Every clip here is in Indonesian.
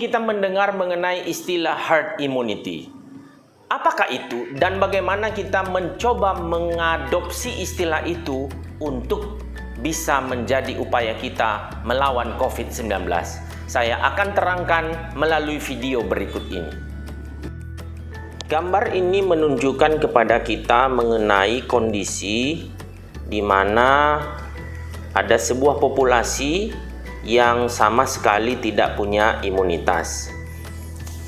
kita mendengar mengenai istilah herd immunity. Apakah itu dan bagaimana kita mencoba mengadopsi istilah itu untuk bisa menjadi upaya kita melawan COVID-19? Saya akan terangkan melalui video berikut ini. Gambar ini menunjukkan kepada kita mengenai kondisi di mana ada sebuah populasi yang sama sekali tidak punya imunitas.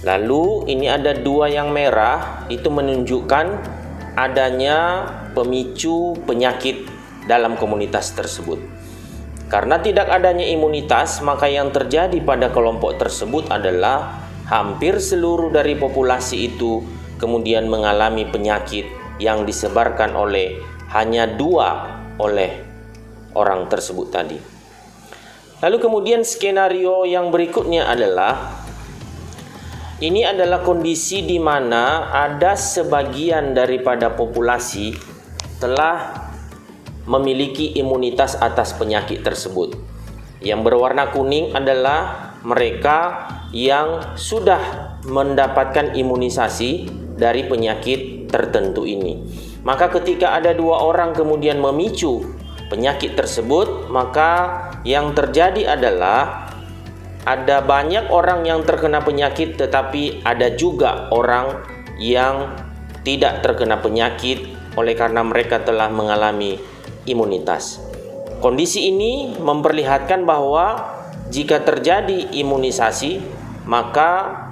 Lalu ini ada dua yang merah, itu menunjukkan adanya pemicu penyakit dalam komunitas tersebut. Karena tidak adanya imunitas, maka yang terjadi pada kelompok tersebut adalah hampir seluruh dari populasi itu kemudian mengalami penyakit yang disebarkan oleh hanya dua oleh orang tersebut tadi. Lalu kemudian skenario yang berikutnya adalah ini adalah kondisi di mana ada sebagian daripada populasi telah memiliki imunitas atas penyakit tersebut. Yang berwarna kuning adalah mereka yang sudah mendapatkan imunisasi dari penyakit tertentu ini. Maka ketika ada dua orang kemudian memicu penyakit tersebut, maka yang terjadi adalah ada banyak orang yang terkena penyakit, tetapi ada juga orang yang tidak terkena penyakit oleh karena mereka telah mengalami imunitas. Kondisi ini memperlihatkan bahwa jika terjadi imunisasi, maka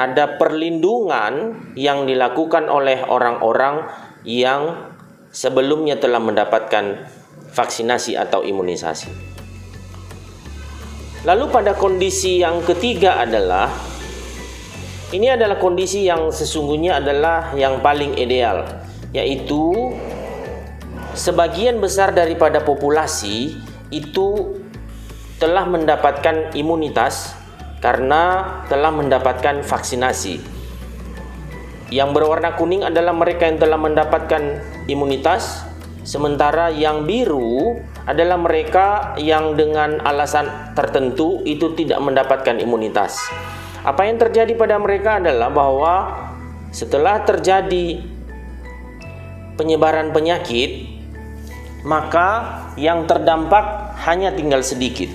ada perlindungan yang dilakukan oleh orang-orang yang sebelumnya telah mendapatkan vaksinasi atau imunisasi. Lalu pada kondisi yang ketiga adalah ini adalah kondisi yang sesungguhnya adalah yang paling ideal, yaitu sebagian besar daripada populasi itu telah mendapatkan imunitas karena telah mendapatkan vaksinasi. Yang berwarna kuning adalah mereka yang telah mendapatkan imunitas, sementara yang biru adalah mereka yang dengan alasan tertentu itu tidak mendapatkan imunitas. Apa yang terjadi pada mereka adalah bahwa setelah terjadi penyebaran penyakit, maka yang terdampak hanya tinggal sedikit.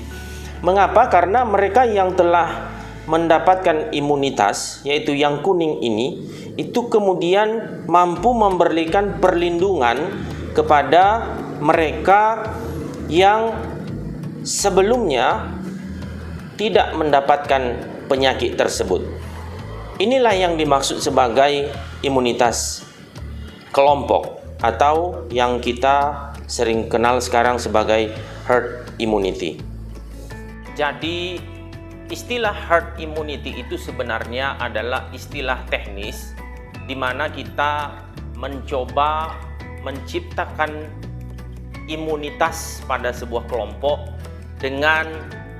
Mengapa? Karena mereka yang telah mendapatkan imunitas, yaitu yang kuning ini, itu kemudian mampu memberikan perlindungan kepada mereka yang sebelumnya tidak mendapatkan penyakit tersebut. Inilah yang dimaksud sebagai imunitas kelompok atau yang kita sering kenal sekarang sebagai herd immunity. Jadi istilah herd immunity itu sebenarnya adalah istilah teknis di mana kita mencoba menciptakan imunitas pada sebuah kelompok dengan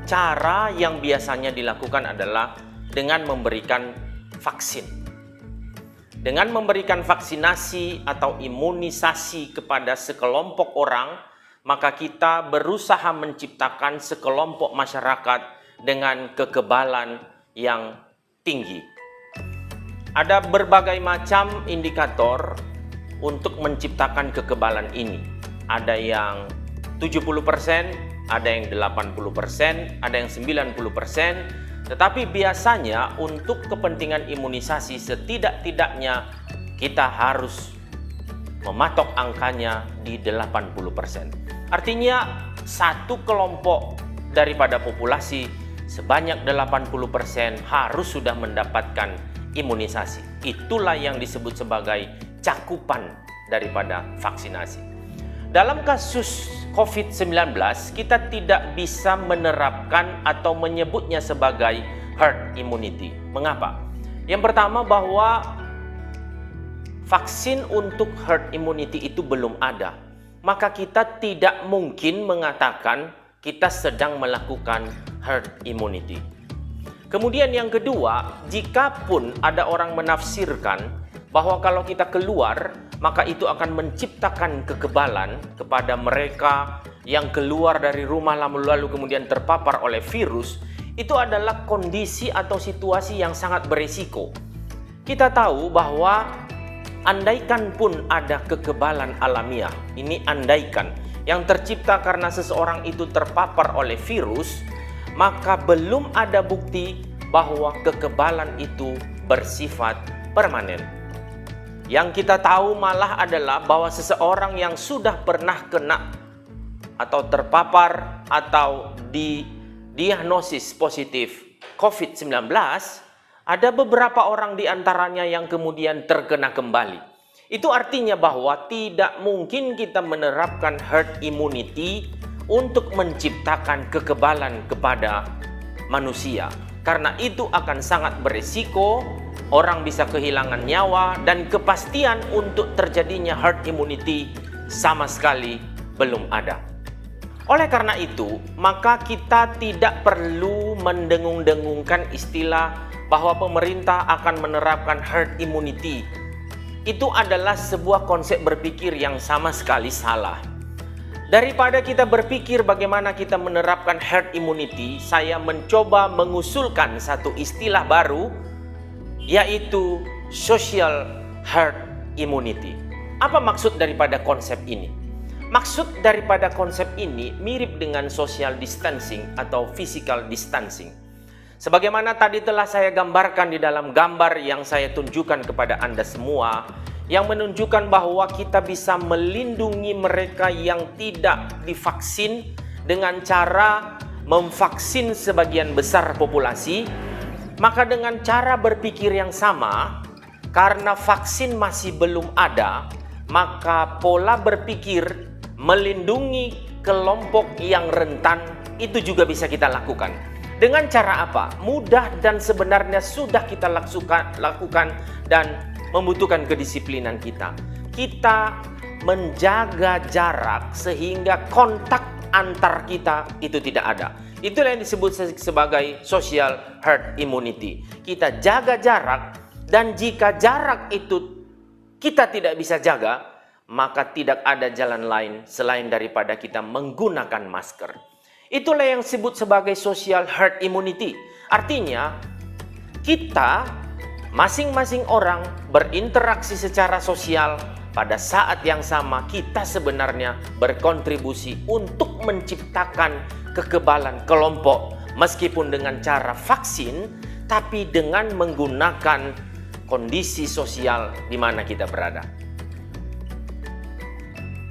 cara yang biasanya dilakukan adalah dengan memberikan vaksin. Dengan memberikan vaksinasi atau imunisasi kepada sekelompok orang, maka kita berusaha menciptakan sekelompok masyarakat dengan kekebalan yang tinggi. Ada berbagai macam indikator untuk menciptakan kekebalan ini. Ada yang 70%, ada yang 80%, ada yang 90%. Tetapi biasanya untuk kepentingan imunisasi setidak-tidaknya kita harus mematok angkanya di 80%. Artinya satu kelompok daripada populasi sebanyak 80% harus sudah mendapatkan imunisasi. Itulah yang disebut sebagai cakupan daripada vaksinasi. Dalam kasus COVID-19, kita tidak bisa menerapkan atau menyebutnya sebagai herd immunity. Mengapa? Yang pertama bahwa vaksin untuk herd immunity itu belum ada. Maka kita tidak mungkin mengatakan kita sedang melakukan herd immunity. Kemudian yang kedua, jikapun ada orang menafsirkan bahwa kalau kita keluar, maka itu akan menciptakan kekebalan kepada mereka yang keluar dari rumah lalu kemudian terpapar oleh virus, itu adalah kondisi atau situasi yang sangat berisiko. Kita tahu bahwa andaikan pun ada kekebalan alamiah, ini andaikan, yang tercipta karena seseorang itu terpapar oleh virus, maka belum ada bukti bahwa kekebalan itu bersifat permanen. Yang kita tahu malah adalah bahwa seseorang yang sudah pernah kena atau terpapar atau didiagnosis positif COVID-19, ada beberapa orang di antaranya yang kemudian terkena kembali. Itu artinya bahwa tidak mungkin kita menerapkan herd immunity untuk menciptakan kekebalan kepada manusia. Karena itu akan sangat berisiko, orang bisa kehilangan nyawa, dan kepastian untuk terjadinya herd immunity sama sekali belum ada. Oleh karena itu, maka kita tidak perlu mendengung-dengungkan istilah bahwa pemerintah akan menerapkan herd immunity. Itu adalah sebuah konsep berpikir yang sama sekali salah. Daripada kita berpikir bagaimana kita menerapkan herd immunity, saya mencoba mengusulkan satu istilah baru, yaitu social herd immunity. Apa maksud daripada konsep ini? Maksud daripada konsep ini mirip dengan social distancing atau physical distancing. Sebagaimana tadi telah saya gambarkan di dalam gambar yang saya tunjukkan kepada Anda semua, yang menunjukkan bahwa kita bisa melindungi mereka yang tidak divaksin dengan cara memvaksin sebagian besar populasi, maka dengan cara berpikir yang sama, karena vaksin masih belum ada, maka pola berpikir melindungi kelompok yang rentan itu juga bisa kita lakukan. Dengan cara apa? Mudah dan sebenarnya sudah kita lakukan dan membutuhkan kedisiplinan kita. Kita menjaga jarak sehingga kontak antar kita itu tidak ada. Itulah yang disebut sebagai social herd immunity. Kita jaga jarak, dan jika jarak itu kita tidak bisa jaga, maka tidak ada jalan lain selain daripada kita menggunakan masker. Itulah yang disebut sebagai social herd immunity. Artinya, kita masing-masing orang berinteraksi secara sosial, pada saat yang sama kita sebenarnya berkontribusi untuk menciptakan kekebalan kelompok, meskipun dengan cara vaksin, tapi dengan menggunakan kondisi sosial di mana kita berada.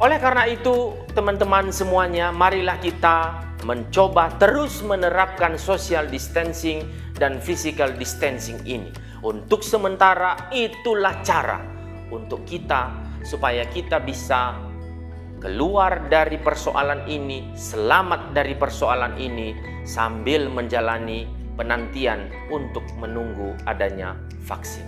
Oleh karena itu, teman-teman semuanya, marilah kita mencoba terus menerapkan social distancing dan physical distancing ini. Untuk sementara, itulah cara untuk kita supaya kita bisa keluar dari persoalan ini, selamat dari persoalan ini, sambil menjalani penantian untuk menunggu adanya vaksin.